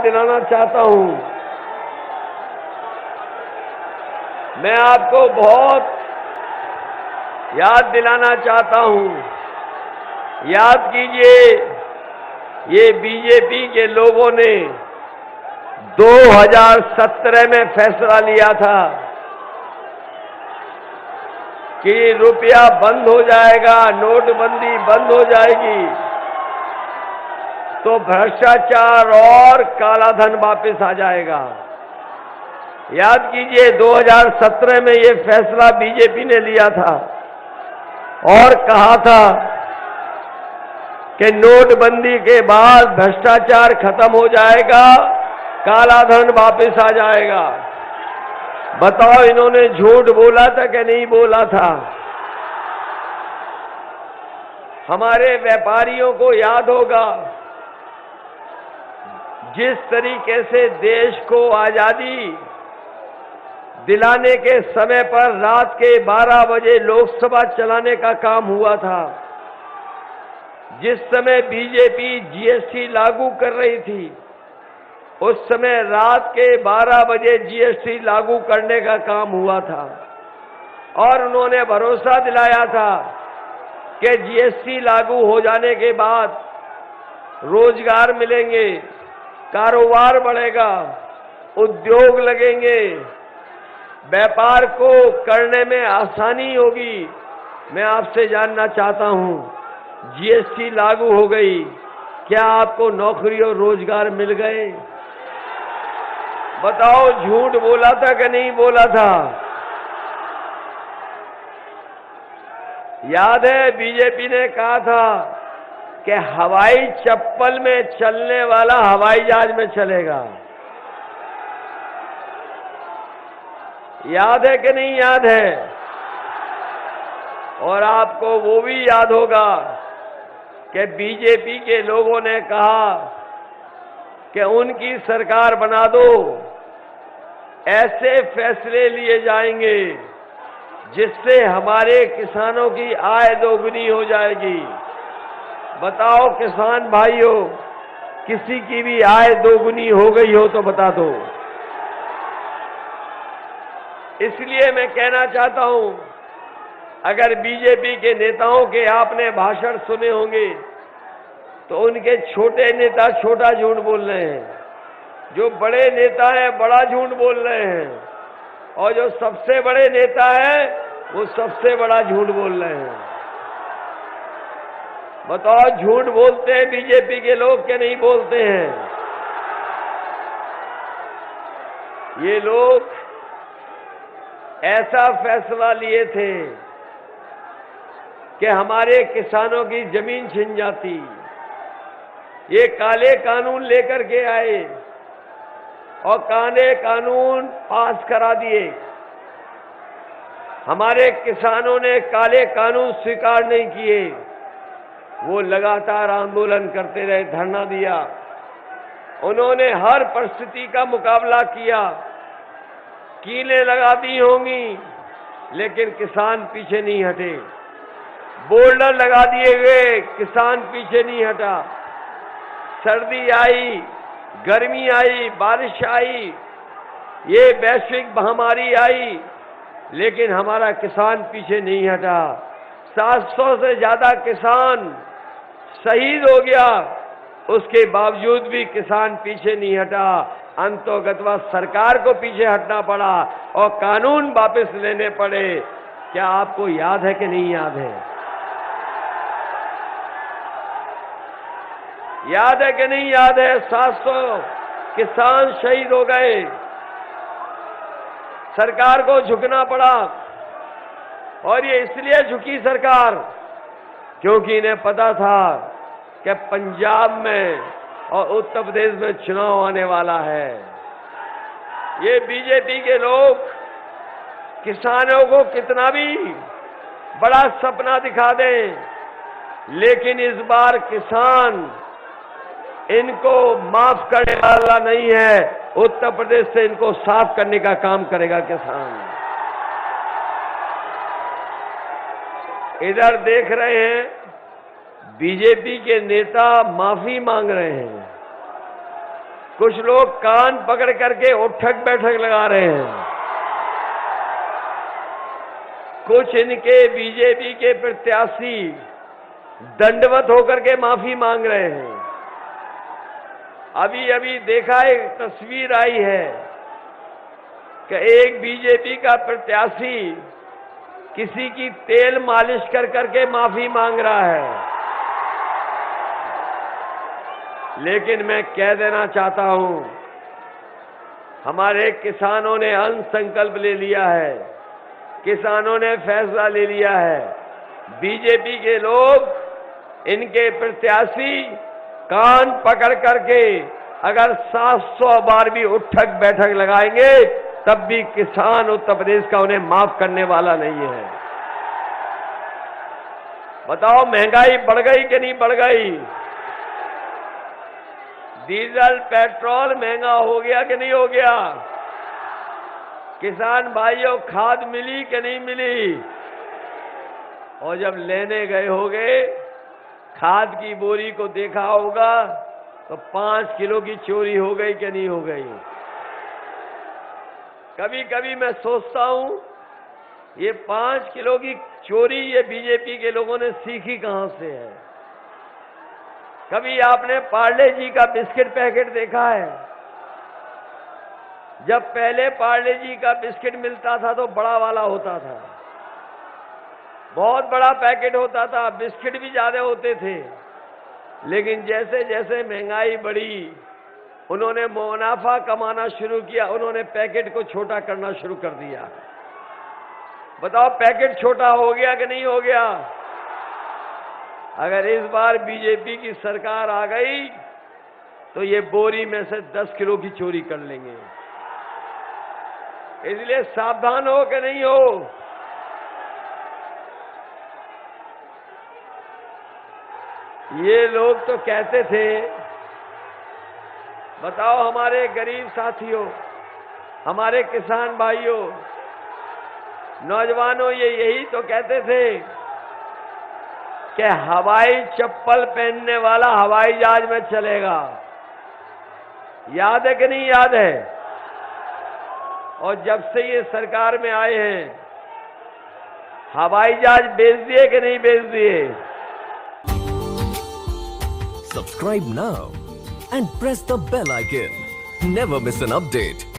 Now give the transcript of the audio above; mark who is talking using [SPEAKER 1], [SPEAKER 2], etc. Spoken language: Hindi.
[SPEAKER 1] दिलाना चाहता हूं। मैं आपको बहुत याद दिलाना चाहता हूं। याद कीजिए, ये बीजेपी के लोगों ने 2017 में फैसला लिया था कि रुपया बंद हो जाएगा, नोटबंदी बंद हो जाएगी, तो भ्रष्टाचार और कालाधन वापस आ जाएगा। याद कीजिए, 2017 में ये फैसला बीजेपी ने लिया था और कहा था कि नोटबंदी के बाद भ्रष्टाचार खत्म हो जाएगा, कालाधन वापस आ जाएगा। बताओ, इन्होंने झूठ बोला था कि नहीं बोला था? हमारे व्यापारियों को याद होगा जिस तरीके से देश को आजादी दिलाने के समय पर रात के 12 बजे लोकसभा चलाने का काम हुआ था। जिस समय बीजेपी जीएसटी लागू कर रही थी, उस समय रात के 12 बजे जीएसटी लागू करने का काम हुआ था और उन्होंने भरोसा दिलाया था कि जीएसटी लागू हो जाने के बाद रोजगार मिलेंगे, कारोबार बढ़ेगा, उद्योग लगेंगे, व्यापार को करने में आसानी होगी। मैं आपसे जानना चाहता हूं, जीएसटी लागू हो गई, क्या आपको नौकरी और रोजगार मिल गए? बताओ, झूठ बोला था कि नहीं बोला था? याद है, बीजेपी ने कहा था कि हवाई चप्पल में चलने वाला हवाई जहाज में चलेगा। याद है कि नहीं याद है? और आपको वो भी याद होगा कि बीजेपी के लोगों ने कहा कि उनकी सरकार बना दो, ऐसे फैसले लिए जाएंगे जिससे हमारे किसानों की आय दोगुनी हो जाएगी। बताओ किसान भाइयों, किसी की भी आय दोगुनी हो गई हो तो बता दो। इसलिए मैं कहना चाहता हूं, अगर बीजेपी के नेताओं के आपने भाषण सुने होंगे तो उनके छोटे नेता छोटा झूठ बोल रहे हैं, जो बड़े नेता हैं बड़ा झूठ बोल रहे हैं, और जो सबसे बड़े नेता हैं वो सबसे बड़ा झूठ बोल रहे हैं। बताओ, झूठ बोलते हैं बीजेपी के लोग कि नहीं बोलते हैं? ये लोग ऐसा फैसला लिए थे कि हमारे किसानों की जमीन छिन जाती। ये काले कानून लेकर के आए और काले कानून पास करा दिए। हमारे किसानों ने काले कानून स्वीकार नहीं किए, वो लगातार आंदोलन करते रहे, धरना दिया। उन्होंने हर परिस्थिति का मुकाबला किया, कीलें लगा दी होंगी, लेकिन किसान पीछे नहीं हटे। बोल्डर लगा दिए गए, किसान पीछे नहीं हटा। सर्दी आई, गर्मी आई, बारिश आई, ये वैश्विक महामारी आई, लेकिन हमारा किसान पीछे नहीं हटा। 700 से ज्यादा किसान शहीद हो गया, उसके बावजूद भी किसान पीछे नहीं हटा। अंतोगत्वा सरकार को पीछे हटना पड़ा और कानून वापस लेने पड़े। क्या आपको याद है कि नहीं याद है? याद है कि नहीं याद है? 700 किसान शहीद हो गए, सरकार को झुकना पड़ा। और ये इसलिए झुकी सरकार क्योंकि इन्हें पता था कि पंजाब में और उत्तर प्रदेश में चुनाव आने वाला है। ये बीजेपी के लोग किसानों को कितना भी बड़ा सपना दिखा दें, लेकिन इस बार किसान इनको माफ करने वाला नहीं है। उत्तर प्रदेश से इनको साफ करने का काम करेगा किसान। इधर देख रहे हैं, बीजेपी के नेता माफी मांग रहे हैं। कुछ लोग कान पकड़ करके उठक बैठक लगा रहे हैं। कुछ इनके बीजेपी के प्रत्याशी दंडवत होकर के माफी मांग रहे हैं। अभी अभी देखा, एक तस्वीर आई है कि एक बीजेपी का प्रत्याशी किसी की तेल मालिश कर करके माफी मांग रहा है। लेकिन मैं कह देना चाहता हूं, हमारे किसानों ने अन्न संकल्प ले लिया है, किसानों ने फैसला ले लिया है। बीजेपी के लोग, इनके प्रत्याशी कान पकड़ करके अगर 700 बार भी उठक बैठक लगाएंगे तब भी किसान उत्तर प्रदेश का उन्हें माफ करने वाला नहीं है। बताओ, महंगाई बढ़ गई कि नहीं बढ़ गई? डीजल पेट्रोल महंगा हो गया कि नहीं हो गया? किसान भाइयों, खाद मिली कि नहीं मिली? और जब लेने गए होगे, खाद की बोरी को देखा होगा तो 5 किलो की चोरी हो गई कि नहीं हो गई? कभी कभी मैं सोचता हूं, ये 5 किलो की चोरी ये बीजेपी के लोगों ने सीखी कहां से है? कभी आपने पार्ले जी का बिस्किट पैकेट देखा है? जब पहले पार्ले जी का बिस्किट मिलता था तो बड़ा वाला होता था, बहुत बड़ा पैकेट होता था, बिस्किट भी ज्यादा होते थे। लेकिन जैसे जैसे महंगाई बढ़ी, उन्होंने मुनाफा कमाना शुरू किया, उन्होंने पैकेट को छोटा करना शुरू कर दिया। बताओ, पैकेट छोटा हो गया कि नहीं हो गया? अगर इस बार बीजेपी की सरकार आ गई तो ये बोरी में से 10 किलो की चोरी कर लेंगे। इसलिए सावधान हो कि नहीं हो? ये लोग तो कहते थे, बताओ हमारे गरीब साथियों, हमारे किसान भाइयों, नौजवानों, ये यही तो कहते थे कि हवाई चप्पल पहनने वाला हवाई जहाज में चलेगा। याद है कि नहीं याद है? और जब से ये सरकार में आए हैं, हवाई जहाज बेच दिए कि नहीं बेच दिए?
[SPEAKER 2] Subscribe now and press the bell icon. Never miss an update.